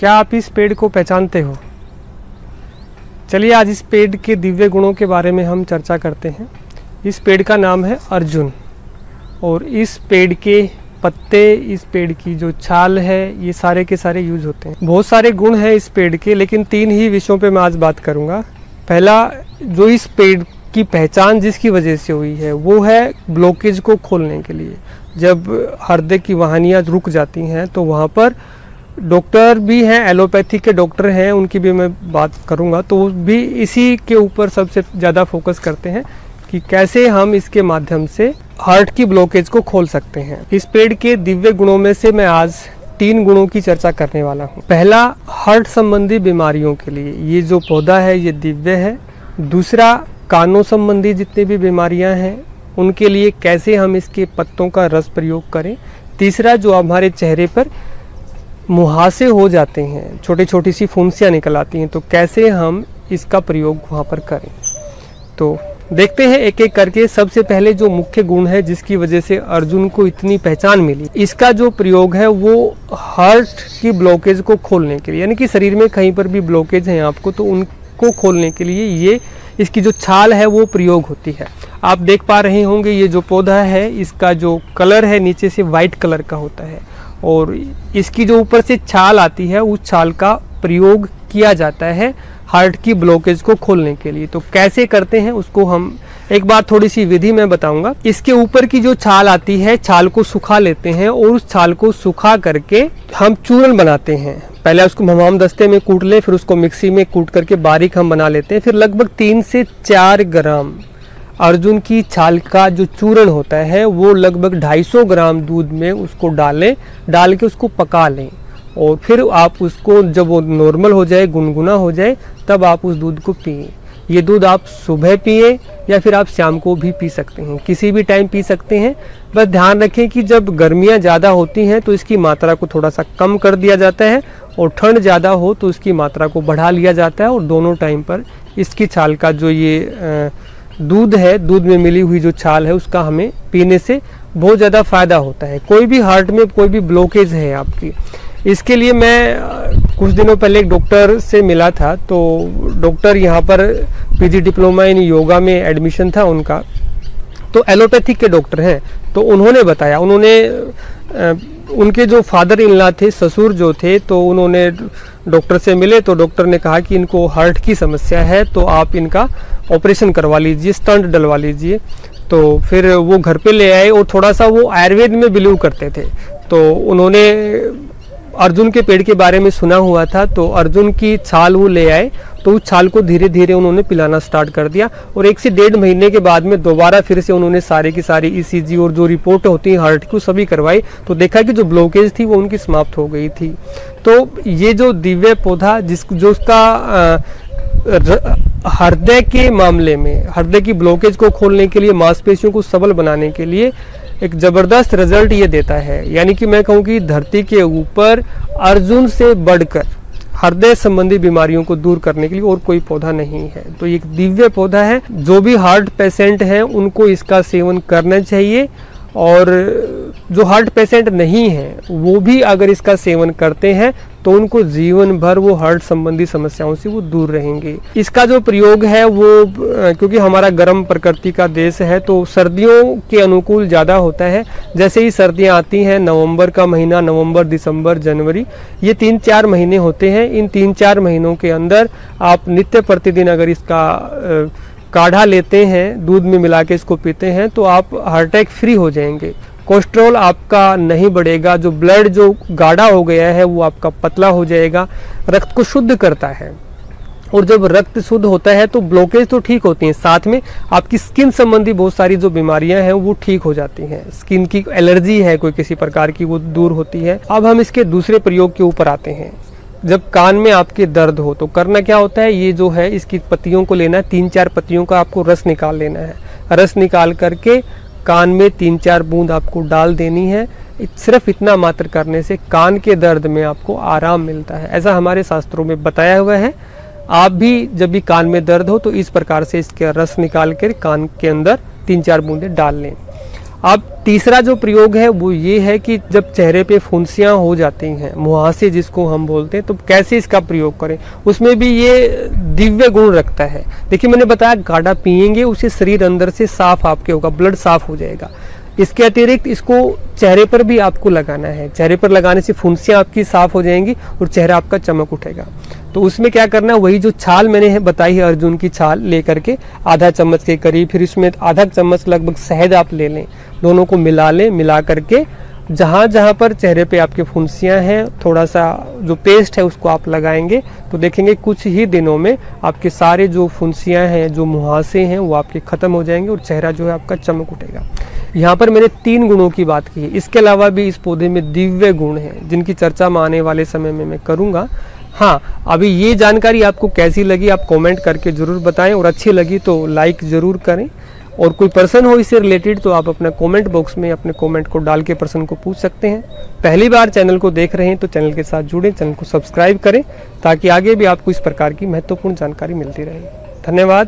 क्या आप इस पेड़ को पहचानते हो? चलिए आज इस पेड़ के दिव्य गुणों के बारे में हम चर्चा करते हैं। इस पेड़ का नाम है अर्जुन और इस पेड़ के पत्ते, इस पेड़ की जो छाल है, ये सारे के सारे यूज होते हैं। बहुत सारे गुण हैं इस पेड़ के, लेकिन 3 ही विषयों पे मैं आज बात करूंगा। पहला, जो इस पेड़ की पहचान जिसकी वजह से हुई है वो है ब्लॉकेज को खोलने के लिए। जब हृदय की वाहिनियाँ रुक जाती हैं तो वहाँ पर डॉक्टर भी हैं, एलोपैथी के डॉक्टर हैं, उनकी भी मैं बात करूंगा, तो वो भी इसी के ऊपर सबसे ज़्यादा फोकस करते हैं कि कैसे हम इसके माध्यम से हार्ट की ब्लॉकेज को खोल सकते हैं। इस पेड़ के दिव्य गुणों में से मैं आज 3 गुणों की चर्चा करने वाला हूँ। पहला, हार्ट संबंधी बीमारियों के लिए ये जो पौधा है ये दिव्य है। दूसरा, कानों संबंधी जितनी भी बीमारियाँ हैं उनके लिए कैसे हम इसके पत्तों का रस प्रयोग करें। तीसरा, जो हमारे चेहरे पर मुहासे हो जाते हैं, छोटी छोटी सी फुंसियाँ निकल आती हैं, तो कैसे हम इसका प्रयोग वहाँ पर करें। तो देखते हैं एक एक करके। सबसे पहले जो मुख्य गुण है जिसकी वजह से अर्जुन को इतनी पहचान मिली, इसका जो प्रयोग है वो हार्ट की ब्लॉकेज को खोलने के लिए, यानी कि शरीर में कहीं पर भी ब्लॉकेज है आपको तो उनको खोलने के लिए ये इसकी जो छाल है वो प्रयोग होती है। आप देख पा रहे होंगे ये जो पौधा है इसका जो कलर है नीचे से वाइट कलर का होता है और इसकी जो ऊपर से छाल आती है उस छाल का प्रयोग किया जाता है हार्ट की ब्लॉकेज को खोलने के लिए। तो कैसे करते हैं उसको हम एक बार थोड़ी सी विधि में बताऊंगा। इसके ऊपर की जो छाल आती है, छाल को सुखा लेते हैं और उस छाल को सुखा करके हम चूर्ण बनाते हैं। पहले उसको हमाम दस्ते में कूट ले, फिर उसको मिक्सी में कूट करके बारीक हम बना लेते हैं। फिर लगभग 3 से 4 ग्राम अर्जुन की छाल का जो चूर्ण होता है वो लगभग 250 ग्राम दूध में उसको डाल के उसको पका लें और फिर आप उसको जब वो नॉर्मल हो जाए, गुनगुना हो जाए, तब आप उस दूध को पिए। ये दूध आप सुबह पिए या फिर आप शाम को भी पी सकते हैं, किसी भी टाइम पी सकते हैं। बस ध्यान रखें कि जब गर्मियाँ ज़्यादा होती हैं तो इसकी मात्रा को थोड़ा सा कम कर दिया जाता है और ठंड ज़्यादा हो तो इसकी मात्रा को बढ़ा लिया जाता है। और दोनों टाइम पर इसकी छाल का जो ये दूध है, दूध में मिली हुई जो छाल है उसका हमें पीने से बहुत ज़्यादा फ़ायदा होता है। कोई भी हार्ट में कोई भी ब्लॉकेज है आपकी, इसके लिए मैं कुछ दिनों पहले एक डॉक्टर से मिला था। तो डॉक्टर यहाँ पर पीजी डिप्लोमा इन योगा में एडमिशन था उनका, तो एलोपैथिक के डॉक्टर हैं। तो उन्होंने बताया, उनके जो फादर इन लॉ थे, ससुर जो थे, तो उन्होंने डॉक्टर से मिले तो डॉक्टर ने कहा कि इनको हार्ट की समस्या है तो आप इनका ऑपरेशन करवा लीजिए, स्टंट डलवा लीजिए। तो फिर वो घर पे ले आए और थोड़ा सा वो आयुर्वेद में बिलीव करते थे। तो उन्होंने अर्जुन के पेड़ के बारे में सुना हुआ था, तो अर्जुन की छाल वो ले आए तो उस छाल को धीरे धीरे उन्होंने पिलाना स्टार्ट कर दिया। और 1 से 1.5 महीने के बाद में दोबारा फिर से उन्होंने सारे की सारी ECG और जो रिपोर्ट होती है हार्ट की सभी करवाई, तो देखा कि जो ब्लॉकेज थी वो उनकी समाप्त हो गई थी। तो ये जो दिव्य पौधा जो उसका हृदय के मामले में, हृदय की ब्लॉकेज को खोलने के लिए, मांसपेशियों को सबल बनाने के लिए एक जबरदस्त रिजल्ट ये देता है। यानी कि मैं कहूँ कि धरती के ऊपर अर्जुन से बढ़कर हृदय संबंधी बीमारियों को दूर करने के लिए और कोई पौधा नहीं है। तो ये एक दिव्य पौधा है। जो भी हार्ट पेशेंट हैं उनको इसका सेवन करना चाहिए और जो हार्ट पेशेंट नहीं है वो भी अगर इसका सेवन करते हैं तो उनको जीवन भर वो हार्ट संबंधी समस्याओं से वो दूर रहेंगे। इसका जो प्रयोग है वो क्योंकि हमारा गर्म प्रकृति का देश है तो सर्दियों के अनुकूल ज़्यादा होता है। जैसे ही सर्दियाँ आती हैं, नवंबर का महीना, नवंबर, दिसंबर, जनवरी, ये 3-4 महीने होते हैं। इन 3-4 महीनों के अंदर आप नित्य प्रतिदिन अगर इसका काढ़ा लेते हैं, दूध में मिला के इसको पीते हैं, तो आप हार्ट अटैक फ्री हो जाएंगे। कोलेस्ट्रॉल आपका नहीं बढ़ेगा, जो ब्लड जो गाढ़ा हो गया है वो आपका पतला हो जाएगा। रक्त को शुद्ध करता है और जब रक्त शुद्ध होता है तो ब्लॉकेज तो ठीक होती हैं, साथ में आपकी स्किन संबंधी बहुत सारी जो बीमारियां हैं वो ठीक हो जाती हैं। स्किन की एलर्जी है कोई किसी प्रकार की, वो दूर होती है। अब हम इसके दूसरे प्रयोग के ऊपर आते हैं। जब कान में आपके दर्द हो तो करना क्या होता है, ये जो है इसकी पत्तियों को लेना है, 3-4 पत्तियों का आपको रस निकाल लेना है। रस निकाल करके कान में 3-4 बूंद आपको डाल देनी है। सिर्फ इतना मात्र करने से कान के दर्द में आपको आराम मिलता है, ऐसा हमारे शास्त्रों में बताया हुआ है। आप भी जब भी कान में दर्द हो तो इस प्रकार से इसके रस निकाल कर कान के अंदर 3-4 बूंदें डाल लें। अब तीसरा जो प्रयोग है वो ये है कि जब चेहरे पे फुंसियाँ हो जाती हैं, मुहासे जिसको हम बोलते हैं, तो कैसे इसका प्रयोग करें, उसमें भी ये दिव्य गुण रखता है। देखिए मैंने बताया काढ़ा पिएंगे उससे शरीर अंदर से साफ आपके होगा, ब्लड साफ हो जाएगा। इसके अतिरिक्त इसको चेहरे पर भी आपको लगाना है। चेहरे पर लगाने से फुंसियाँ आपकी साफ हो जाएंगी और चेहरा आपका चमक उठेगा। तो उसमें क्या करना है, वही जो छाल मैंने बताई है अर्जुन की छाल लेकर के आधा चम्मच के करीब, फिर इसमें आधा चम्मच लगभग शहद आप ले लें, दोनों को मिला लें। मिला करके जहाँ जहाँ पर चेहरे पे आपके फुंसियाँ हैं, थोड़ा सा जो पेस्ट है उसको आप लगाएंगे तो देखेंगे कुछ ही दिनों में आपके सारे जो फुंसियाँ हैं, जो मुहासे हैं, वो आपके ख़त्म हो जाएंगे और चेहरा जो है आपका चमक उठेगा। यहाँ पर मैंने 3 गुणों की बात की है। इसके अलावा भी इस पौधे में दिव्य गुण हैं जिनकी चर्चा मैं आने वाले समय में मैं करूँगा। हाँ, अभी ये जानकारी आपको कैसी लगी आप कमेंट करके ज़रूर बताएं, और अच्छी लगी तो लाइक ज़रूर करें। और कोई पर्सन हो इससे रिलेटेड तो आप अपना कमेंट बॉक्स में अपने कमेंट को डाल के पर्सन को पूछ सकते हैं। पहली बार चैनल को देख रहे हैं तो चैनल के साथ जुड़ें, चैनल को सब्सक्राइब करें ताकि आगे भी आपको इस प्रकार की महत्वपूर्ण जानकारी मिलती रहे। धन्यवाद।